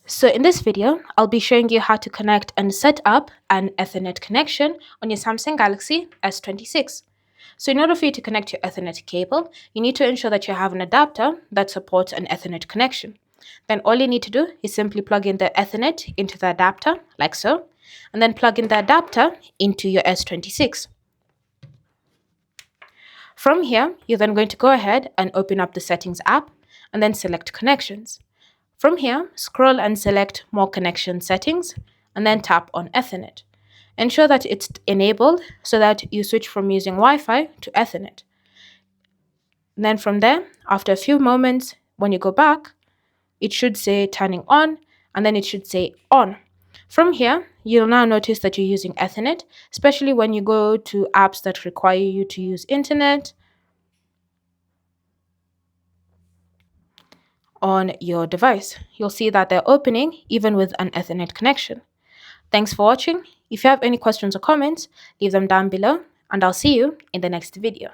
So in this video, I'll be showing you how to connect and set up an Ethernet connection on your Samsung Galaxy S26. So in order for you to connect your Ethernet cable, you need to ensure that you have an adapter that supports an Ethernet connection. Then all you need to do is simply plug in the Ethernet into the adapter, like so, and then plug in the adapter into your S26. From here, you're then going to go ahead and open up the Settings app and then select Connections. From here, scroll and select More Connection Settings and then tap on Ethernet. Ensure that it's enabled so that you switch from using Wi-Fi to Ethernet. And then from there, after a few moments, when you go back, it should say turning on and then it should say on. From here, you'll now notice that you're using Ethernet, especially when you go to apps that require you to use internet on your device. You'll see that they're opening even with an Ethernet connection. Thanks for watching. If you have any questions or comments, leave them down below, and I'll see you in the next video.